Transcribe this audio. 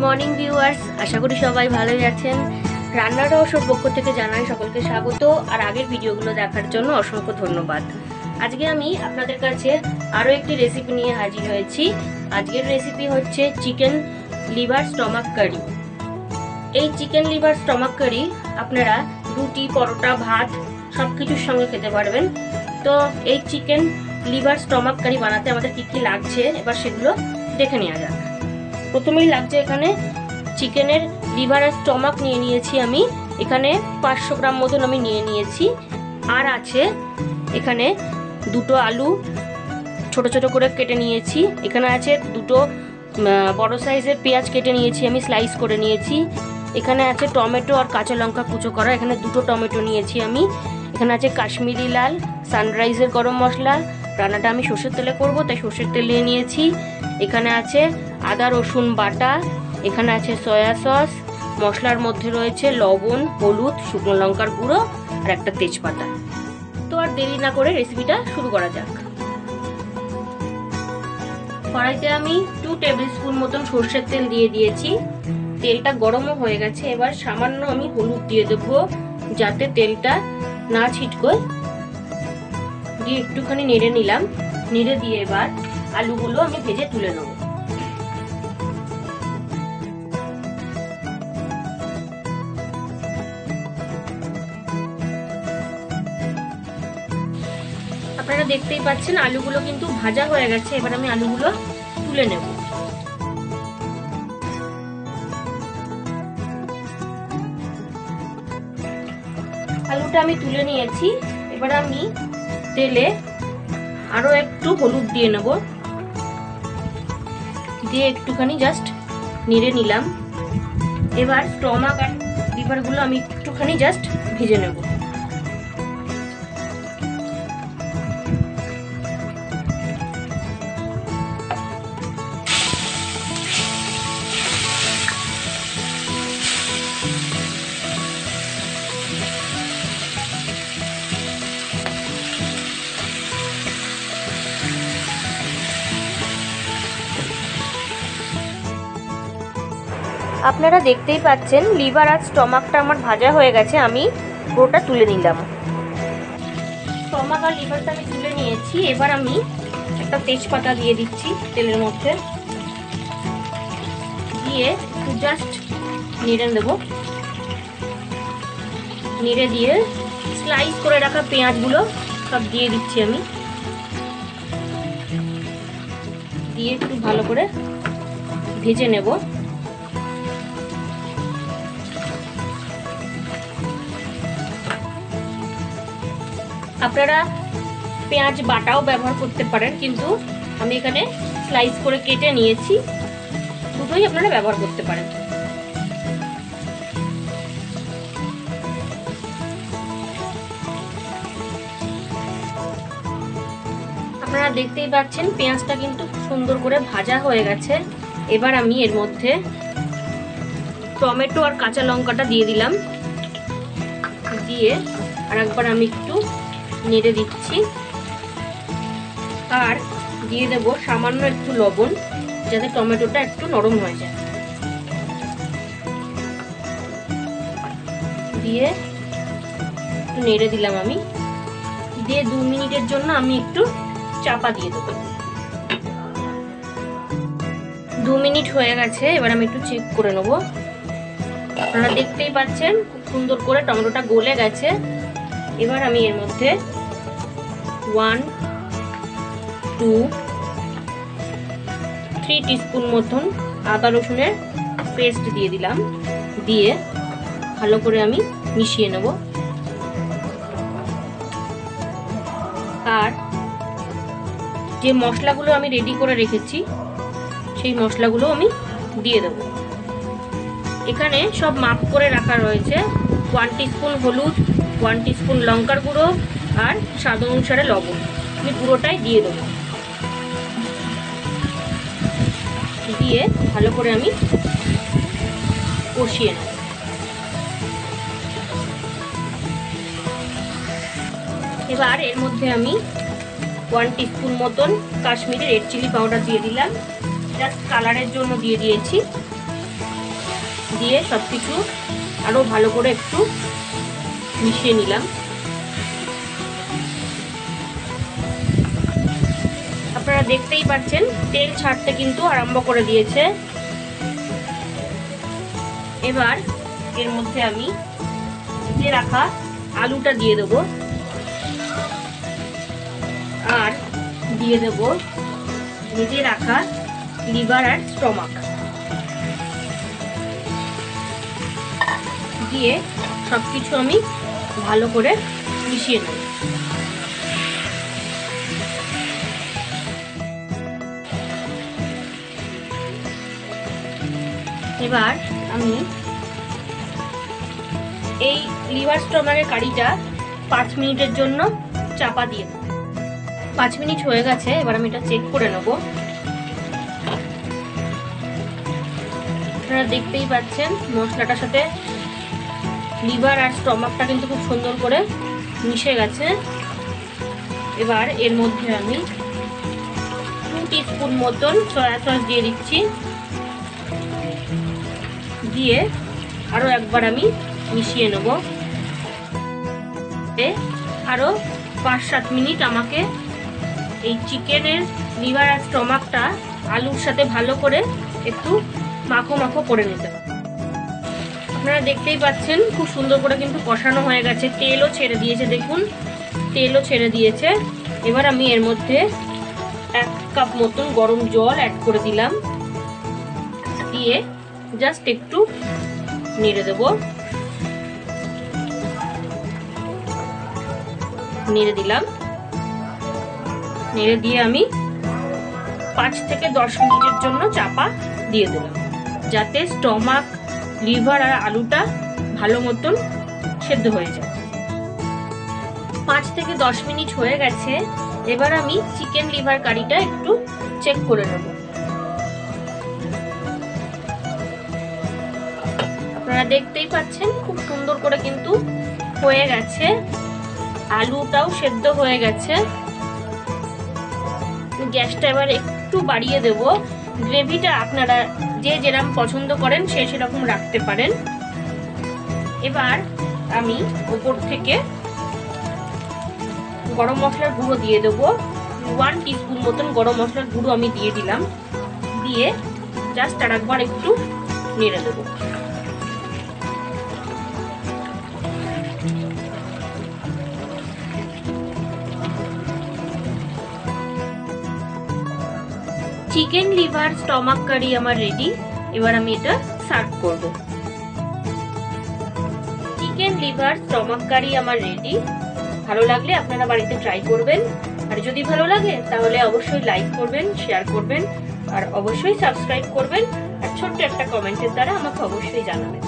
Morning viewers, আশা করি সবাই ভালোই আছেন। রান্নার রহস্যর পক্ষ থেকে জানাই সকলকে স্বাগত। আর আগের ভিডিওগুলো দেখার জন্য অসংখ্য ধন্যবাদ। আজকে আমি আপনাদের কাছে আরও একটি রেসিপি নিয়ে হাজির হয়েছি। আজকের রেসিপি হচ্ছে চিকেন লিভার স্টমাক কারি। এই চিকেন লিভার স্টমাক কারি আপনারা রুটি, পরোটা, ভাত সব কিছুর সঙ্গে খেতে পারবেন। তো এই চিকেন লিভার স্টমাক কারি বানাতে আমাদের কি কি লাগছে এবার সেগুলো দেখে নেওয়া যাক। প্রথমেই লাগছে এখানে চিকেনের লিভার আর স্টমাক নিয়ে নিয়েছি আমি। এখানে 500 গ্রাম মতন আমি নিয়ে নিয়েছি। আর আছে এখানে দুটো আলু ছোট ছোট করে কেটে নিয়েছি। এখানে আছে দুটো বড় সাইজের পেঁয়াজ কেটে নিয়েছি, আমি স্লাইস করে নিয়েছি। এখানে আছে টমেটো আর কাঁচা লঙ্কা কুচো করা, এখানে দুটো টমেটো নিয়েছি আমি। এখানে আছে কাশ্মীরি লাল, সানরাইজের গরম মশলা। রান্নাটা আমি সর্ষের তেলে করব, তাই সর্ষের তেল নিয়ে নিয়েছি। এখানে আছে আদা রসুন বাটা, এখানে আছে সয়া সস, মশলার মধ্যে রয়েছে লবণ, হলুদ, শুকনো লঙ্কার গুঁড়ো আর একটা তেজপাতা। তো আর দেরি না করে রেসিপিটা শুরু করা যাক। কড়াইতে আমি 2 টেবিল স্পুন মতন সর্ষের তেল দিয়ে দিয়েছি। তেলটা গরমও হয়ে গেছে। এবার সামান্য আমি হলুদ দিয়ে দেবো যাতে তেলটা না ছিটকোয়। দিয়ে একটুখানি নেড়ে নিলাম। নেড়ে দিয়ে এবার আলুগুলো আমি ভেজে তুলে নেব। আপনারা দেখতেই পাচ্ছেন আলুগুলো কিন্তু ভাজা হয়ে গেছে। এবার আমি আলুগুলো তুলে নেব। আলুটা আমি তুলে নিয়েছি। এবার আমি তেলে আরো একটু হলুদ দিয়ে নেব। দিয়ে একটুখানি জাস্ট নেড়ে নিলাম। এবার স্টমাক আর লিভারগুলো আমি একটুখানি জাস্ট ভেজে নেব। আপনারা দেখতেই পাচ্ছেন লিভার আর স্টমাকটা আমার ভাজা হয়ে গেছে। আমি পুরোটা তুলে নিলাম। স্টমাক আর লিভারটা আমি তুলে নিয়েছি। এবার আমি একটা তেজপাতা দিয়ে দিচ্ছি তেলের মধ্যে। দিয়ে একটু জাস্ট নেড়ে দেব। নেড়ে দিয়ে স্লাইস করে রাখা পেঁয়াজগুলো সব দিয়ে দিচ্ছি আমি। দিয়ে একটু ভালো করে ভেজে নেব। আপনারা পেঁয়াজ বাটাও ব্যবহার করতে পারেন, কিন্তু আমি এখানে স্লাইস করে কেটে নিয়েছি। দুটোই আপনারা ব্যবহার করতে পারেন। আপনারা দেখতেই পাচ্ছেন পেঁয়াজটা কিন্তু সুন্দর করে ভাজা হয়ে গেছে। এবার আমি এর মধ্যে টমেটো আর কাঁচা লঙ্কাটা দিয়ে দিলাম। দিয়ে আর একবার আমি একটু নেড়ে দিচ্ছি। আর দিয়ে দেব সামান্য একটু লবণ যাতে টমেটোটা একটু নরম হয়ে যায়। দিয়ে একটু নেড়ে দিলাম আমি। দিয়ে 2 মিনিটের জন্য আমি একটু চাপা দিয়ে দেবো। 2 মিনিট হয়ে গেছে। এবার আমি একটু চেক করে নেব। আপনারা দেখতেই পাচ্ছেন খুব সুন্দর করে টমেটোটা গলে গেছে। এবার আমি এর মধ্যে 1, 2, 3 টিস্পুন মতন আদা রসুনের পেস্ট দিয়ে দিলাম। দিয়ে ভালো করে আমি মিশিয়ে নেব। আর যে মশলাগুলো আমি রেডি করে রেখেছি সেই মশলাগুলো আমি দিয়ে দেব। এখানে সব মাপ করে রাখা রয়েছে। 1 টিস্পুন হলুদ, 1 টিস্পুন লঙ্কার গুঁড়ো আর স্বাদ অনুসারে লবণ। আমি পুরোটাই দিয়ে দেবো। দিয়ে ভালো করে আমি কষিয়ে নেব। এবার এর মধ্যে আমি 1 টিস্পুন মতন কাশ্মীরি রেড চিলি পাউডার দিয়ে দিলাম। জাস্ট কালারের জন্য দিয়ে দিয়েছি। দিয়ে সবকিছু আরো ভালো করে একটু মিশিয়ে নিলাম। আপনারা দেখতেই পাচ্ছেন তেল ছাড়তে কিন্তু আরম্ভ করে দিয়েছে। এবার এর মধ্যে আমি ভেজে রাখা আলুটা দিয়ে দেবো আর দিয়ে দেব ভেজে রাখা লিভার আর স্টমাক, দিয়ে সবকিছু আমি ভালো করে মিশিয়ে নেব। এবার আমি এই লিভার স্টমাকের কারিটা 5 মিনিটের জন্য চাপা দিয়ে দেব। 5 মিনিট হয়ে গেছে, এবার আমি এটা চেক করে নেব। আপনারা দেখতেই পাচ্ছেন মশলাটার সাথে লিভার আর স্টমাকটা কিন্তু খুব সুন্দর করে মিশে গেছে। এবার এর মধ্যে আমি 2 টিস্পুন মতন সয়া সস দিয়ে দিচ্ছি, দিয়ে আরো একবার আমি মিশিয়ে নেব। আরো 5-7 মিনিট আমাকে এই চিকেনের লিভার আর স্টমাকটা আলুর সাথে ভালো করে একটু মাখো মাখো করে নিতে হবে। আপনারা দেখতেই পাচ্ছেন খুব সুন্দর করে কিন্তু কষানো হয়ে গেছে, তেলও ছেড়ে দিয়েছে, দেখুন তেলও ছেড়ে দিয়েছে। এবার আমি এর মধ্যে 1 কাপ মতন গরম জল অ্যাড করে দিলাম, দিয়ে জাস্ট একটু নেড়ে দেব। নেড়ে দিলাম, নেড়ে দিয়ে আমি 5 থেকে 10 মিনিটের জন্য চাপা দিয়ে দিলাম, যাতে স্টমাক, লিভার আর আলুটা ভালো মতন সেদ্ধ হয়ে যায়। 5 থেকে 10 মিনিট হয়ে গেছে, এবার আমি চিকেন লিভার কারিটা একটু চেক করে নেব। আপনারা দেখতেই পাচ্ছেন খুব সুন্দর করে কিন্তু হয়ে গেছে, আলুটাও সেদ্ধ হয়ে গেছে। গ্যাসটা এবার একটু বাড়িয়ে দেব। গ্রেভিটা আপনারা যে যেরকম পছন্দ করেন সে সেরকম রাখতে পারেন। এবার আমি উপর থেকে গরম মশলার গুঁড়ো দিয়ে দেবো। 1 টিস্পুন মতন গরম মশলার গুঁড়ো আমি দিয়ে দিলাম, দিয়ে জাস্ট আর একবার একটু নেড়ে দেবো। চিকেন লিভার স্টমাক কারি আমার রেডি। এবার আমি এটা সার্ভ করব। চিকেন লিভার স্টমাক কারি আমার রেডি। ভালো লাগলে আপনারা বাড়িতে ট্রাই করবেন, আর যদি ভালো লাগে তাহলে অবশ্যই লাইক করবেন, শেয়ার করবেন, আর অবশ্যই সাবস্ক্রাইব করবেন, আর ছোট্ট একটা কমেন্টের দ্বারা আমাকে অবশ্যই জানাবেন।